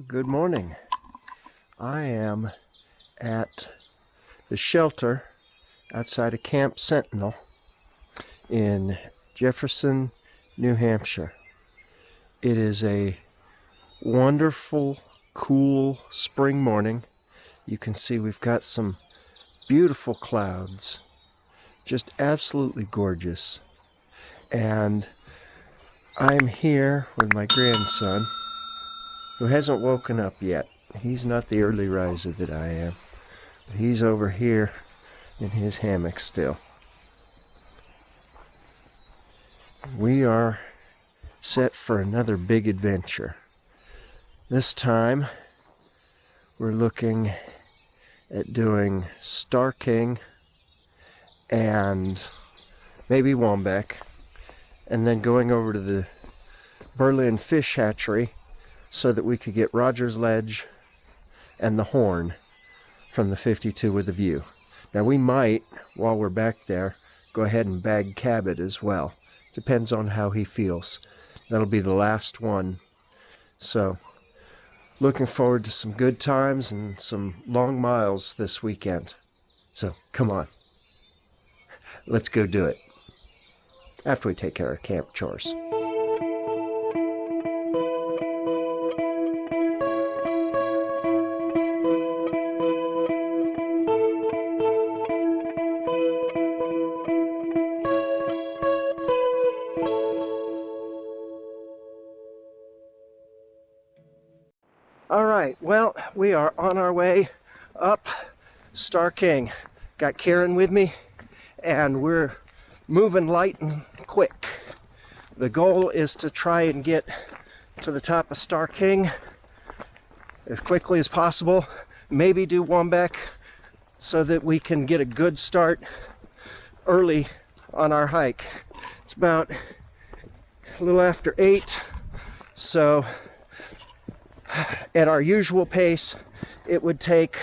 Good morning. I am at the shelter outside of Camp Sentinel in Jefferson, New Hampshire. It is a wonderful, cool spring morning. You can see we've got some beautiful clouds, just absolutely gorgeous. And I'm here with my grandson, who hasn't woken up yet. He's not the early riser that I am. But he's over here in his hammock still. We are set for another big adventure. This time we're looking at doing Starr-King and MAAYBE Waumbek, and then going over to the Berlin Fish Hatchery so that we could get Roger's Ledge and the horn from the 52 with a view. Now we might, while we're back there, go ahead and bag Cabot as well. Depends on how he feels. That'll be the last one. So, looking forward to some good times and some long miles this weekend. So, come on. Let's go do it. After we take care of camp chores. All right, well, we are on our way up Starr-King. Got Kieran with me, and we're moving light and quick. The goal is to try and get to the top of Starr-King as quickly as possible. Maybe do Waumbek so that we can get a good start early on our hike. It's about a little after 8, so at our usual pace, it would take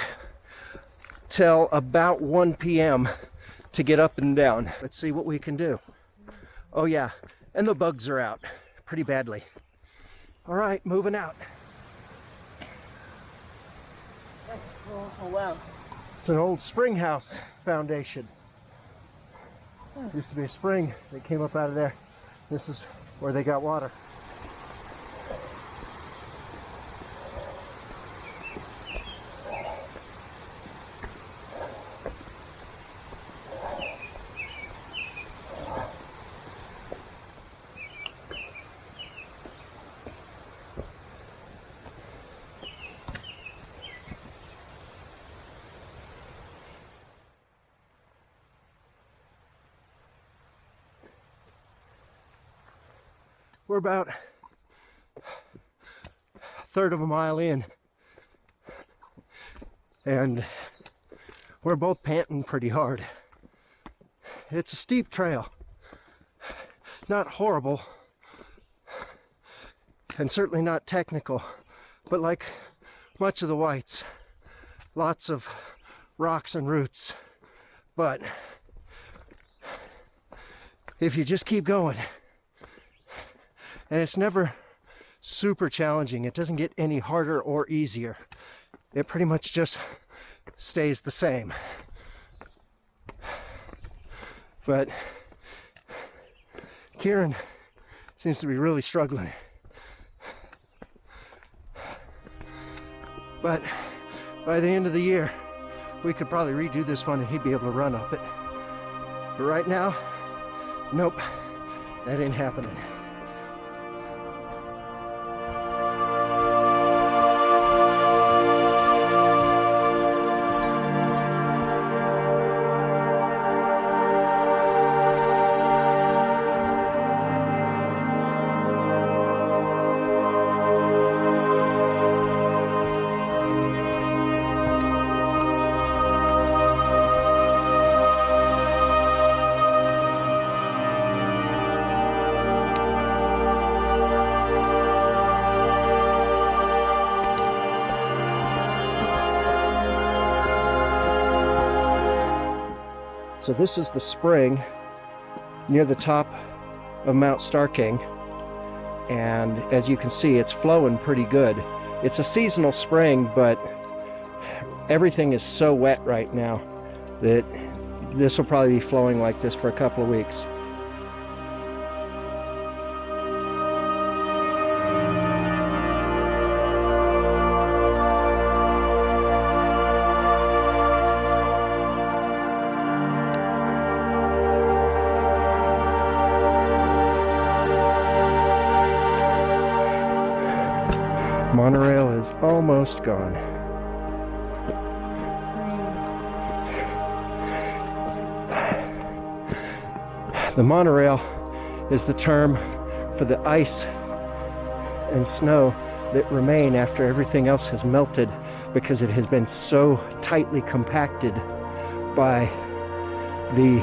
till about 1 p.m. to get up and down. Let's see what we can do. Oh yeah, and the bugs are out pretty badly. All right, moving out. Oh wow. It's an old spring house foundation. Used to be a spring that came up out of there. This is where they got water. We're about a third of a mile in, and we're both panting pretty hard. It's a steep trail, not horrible, and certainly not technical, but like much of the whites, lots of rocks and roots. But if you just keep going, and it's never super challenging. It doesn't get any harder or easier. It pretty much just stays the same. But Kieran seems to be really struggling. But by the end of the year, we could probably redo this one and he'd be able to run up it. But right now, nope, that ain't happening. So this is the spring near the top of Mount Starr-King, and as you can see, it's flowing pretty good. It's a seasonal spring, but everything is so wet right now that this will probably be flowing like this for a couple of weeks. Monorail is almost gone. The monorail is the term for the ice and snow that remain after everything else has melted, because it has been so tightly compacted by the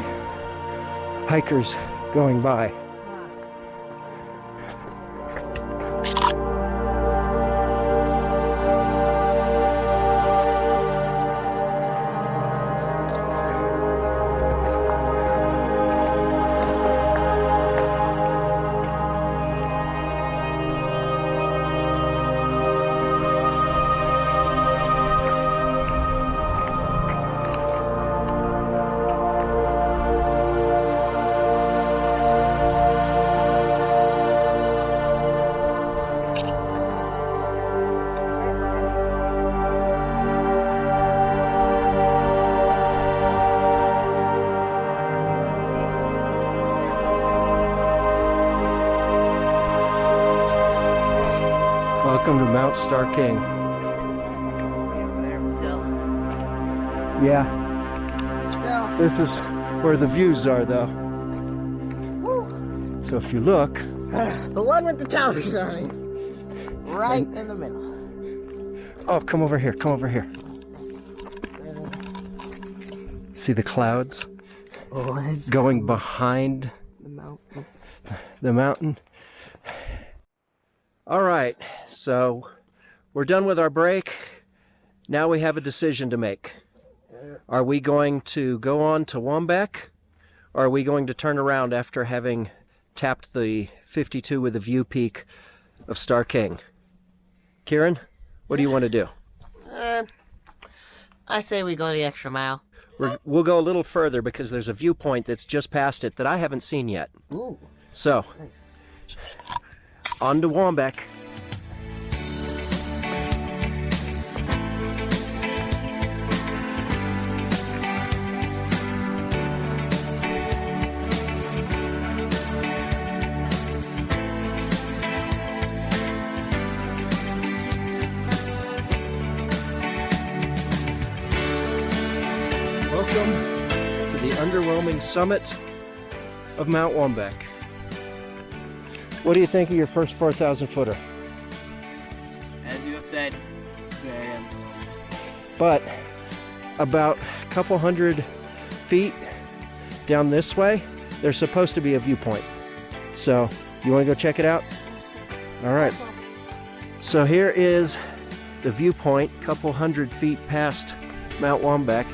hikers going by. Welcome to Mount Starr-King. Yeah. Still. This is where the views are, though. Woo. So if you look, The one with the tower sign. Right in the middle. oh, come over here, come over here. See the clouds Oh, it's going behind the mountain. the mountain? All right, so we're done with our break. Now we have a decision to make. Are we going to go on to Waumbek, or are we going to turn around after having tapped the 52 with a view peak of Starr-King? Kieran, what do you want to do? I say we go the extra mile. We'll go a little further because there's a viewpoint that's just past it that I haven't seen yet. Ooh. So, on to Waumbek. Welcome to the underwhelming summit of Mount Waumbek. What do you think of your first 4,000 footer? As you have said, very underwhelming. But about a couple hundred feet down this way, there's supposed to be a viewpoint. So, you want to go check it out? All right. So here is the viewpoint, a couple hundred feet past Mount Waumbek.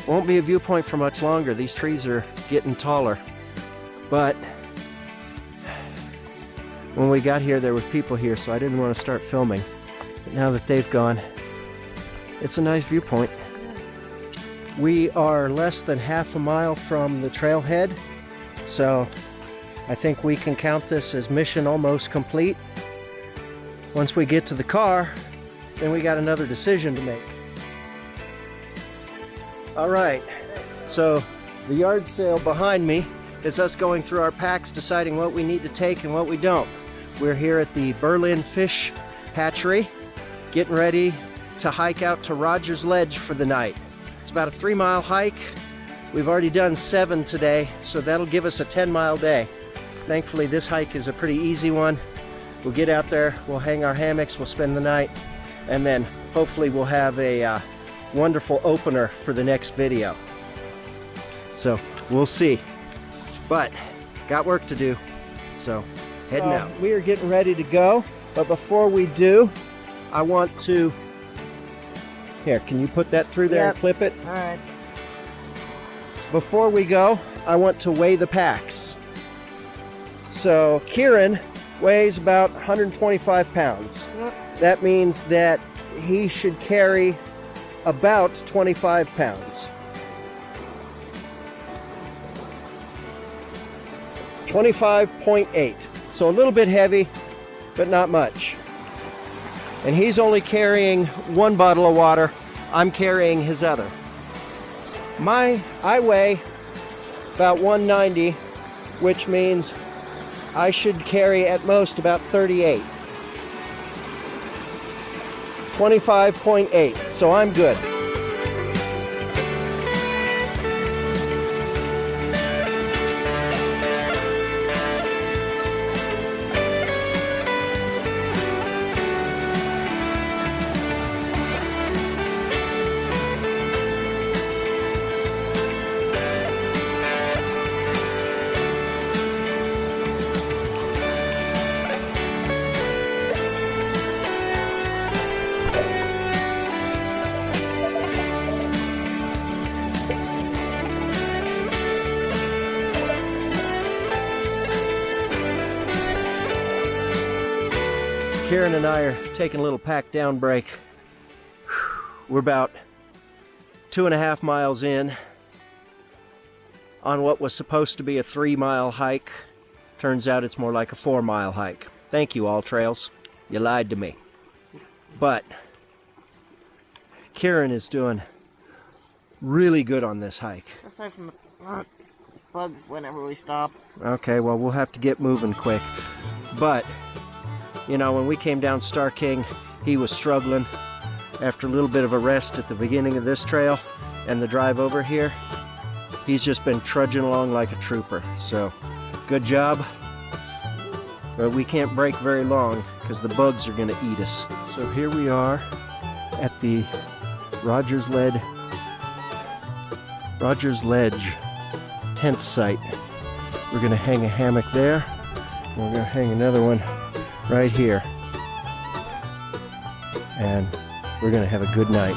Won't be a viewpoint for much longer. These trees are getting taller. But when we got here, there were people here, so I didn't want to start filming. But now that they've gone, it's a nice viewpoint. We are less than half a mile from the trailhead, so I think we can count this as mission almost complete. Once we get to the car, then we got another decision to make. All right, so the yard sale behind me is us going through our packs, deciding what we need to take and what we don't. We're here at the Berlin Fish Hatchery, getting ready to hike out to Rogers Ledge for the night. It's about a 3-mile hike. We've already done 7 today, so that'll give us a 10-mile day. Thankfully, this hike is a pretty easy one. We'll get out there, we'll hang our hammocks, we'll spend the night, and then hopefully we'll have a wonderful opener for the next video. So we'll see, but got work to do, so heading out. We are getting ready to go, but before we do, I want to, here, can you put that through there and clip it? All right. Before we go, I want to weigh the packs. So Kieran weighs about 125 pounds. That means that he should carry about 25 pounds. 25.8. So a little bit heavy, but not much. And he's only carrying one bottle of water. I'm carrying his other. I weigh about 190, which means I should carry at most about 38. 25.8, so I'm good. Kieran and I are taking a little pack down break. We're about 2.5 miles in on what was supposed to be a 3-mile hike. Turns out it's more like a 4-mile hike. Thank you, All Trails. You lied to me. But Kieran is doing really good on this hike. Aside from the bugs whenever we stop. Okay, well, we'll have to get moving quick. But you know, when we came down Starr-King, he was struggling. After a little bit of a rest at the beginning of this trail and the drive over here, he's just been trudging along like a trooper. So, good job. But we can't break very long because the bugs are going to eat us. So here we are at the Rogers Ledge tent site. We're going to hang a hammock there. And we're going to hang another one right here, and we're gonna have a good night.